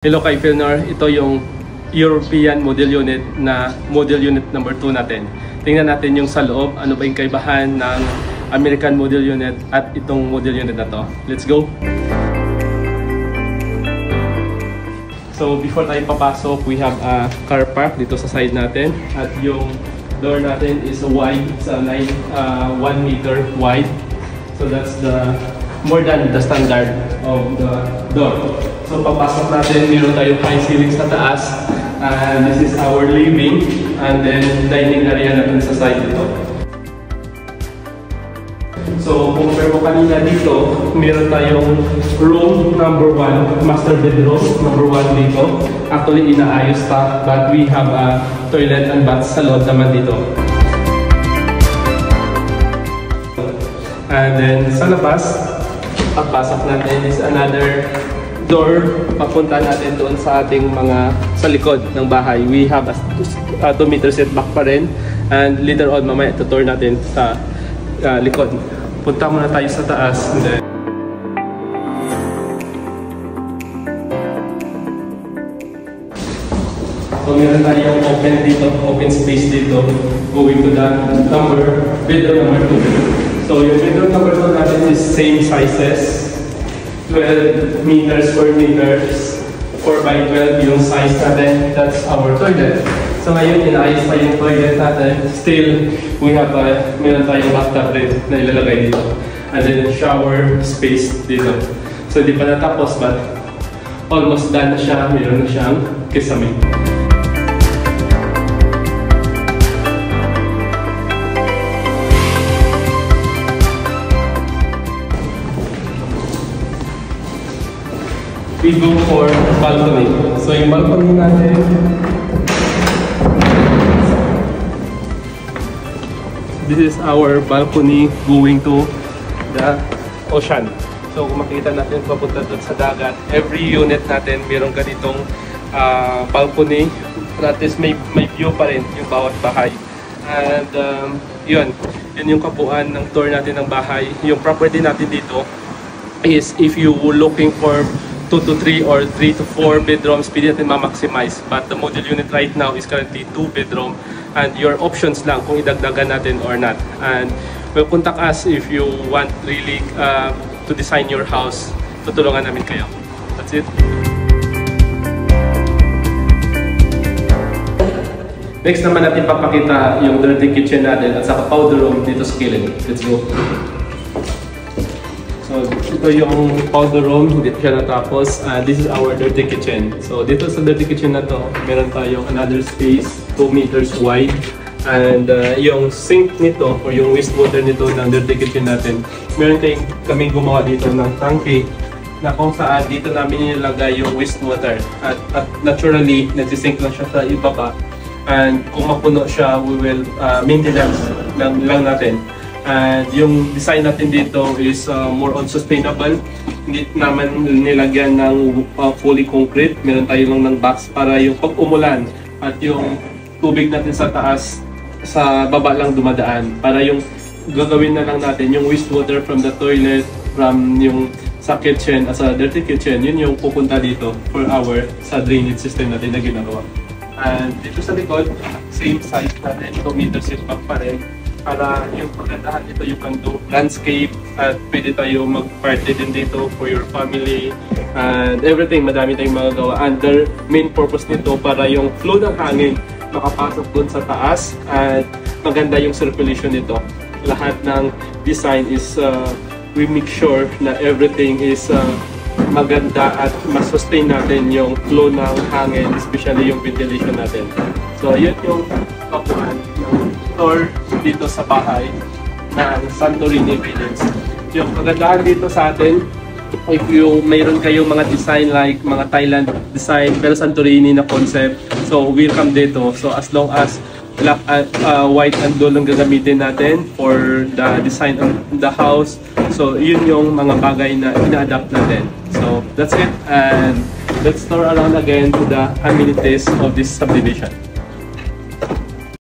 Hello Kaipreneur, ito yung European model unit na model unit number 2 natin. Tingnan natin yung sa loob, ano ba yung kaibahan ng American model unit at itong model unit na to. Let's go! So before tayo papasok, we have a car park dito sa side natin. At yung door natin is wide, it's a 1 meter wide. So that's more than the standard of the door. So papasok natin, meron tayong high ceilings sa taas. And this is our living. And then dining area natin sa side dito. So kung compare mo kanina dito, meron tayong room number 1, master bedroom number 1 dito. Actually inaayos pa, but we have a toilet and bath sa loob naman dito. And then sa labas, pagpasok natin is another door papunta natin doon sa ating sa likod ng bahay. We have a 2 meter setback pa rin, and later on mamaya tutur natin sa likod. Punta muna tayo sa taas. And then so meron tayong open dito, open space dito, going to the bedroom number 2. So yung bedroom number 2 natin is same sizes, 12 meters per meters, 4 by 12 yung size natin. That's our toilet. So ngayon, inaayos pa yung toilet natin. Still, we have meron tayong bathtub rin na ilalagay dito. And then shower space dito. So hindi pa natapos, but almost done na siya. Meron na siyang kisame. We go for balcony. So yung balcony natin, this is our balcony going to the ocean. So kung makikita natin papunta doon sa dagat, every unit natin mayroong ganitong balcony. At least may view pa rin yung bawat bahay. And yun yung kabuuan ng tour natin ng bahay. Yung property natin dito is, if you were looking for 2 to 3 or 3 to 4 bedrooms, pwede natin ma-maximize. But the model unit right now is currently 2 bedroom. And your options lang kung idagdagan natin or not. And well, contact us if you want really to design your house. Tutulungan namin kayo. That's it. Next naman natin papakita yung dirty kitchen natin at saka powder room dito sa kilid. Let's go. So ito yung powder room, hindi siya natapos. This is our dirty kitchen. So dito sa dirty kitchen na to, meron tayong another space, 2 meters wide. And yung sink nito, or yung wastewater nito ng dirty kitchen natin, meron kaming gumawa dito ng tangke na kung saan dito namin nilagay yung wastewater. At naturally, nagsisink lang siya sa ibaba. And kung mapuno siya, we will maintenance lang natin. And yung design natin dito is more on sustainable. Hindi naman nilagyan ng fully concrete. Meron tayo lang ng box para yung pag-umulan at yung tubig natin sa taas, sa baba lang dumadaan. Para yung gagawin na lang natin, yung wastewater from the toilet, from yung sa kitchen, sa dirty kitchen, yun yung pupunta dito for sa drainage system natin na ginagawa. And dito sa likod, same size natin, 2 meters setback pa rin. Para yung pagandahan dito, you can do landscape at pwede tayo mag-party din dito for your family and everything. Madami tayong magagawa. And the main purpose nito para yung flow ng hangin makapasok dun sa taas at maganda yung circulation nito. Lahat ng design is we make sure na everything is maganda at masustain natin yung flow ng hangin, especially yung ventilation natin. So yun yung kapuan ng tour dito sa bahay ng Santorini Village. Yung kagandahan dito sa atin, if mayroon kayong mga design like mga Thailand design pero Santorini na concept, so welcome dito. So as long as black and white and gold ang gagamitin natin for the design of the house, so yun yung mga bagay na ina-adapt natin. So that's it, and let's tour around again to the amenities of this subdivision.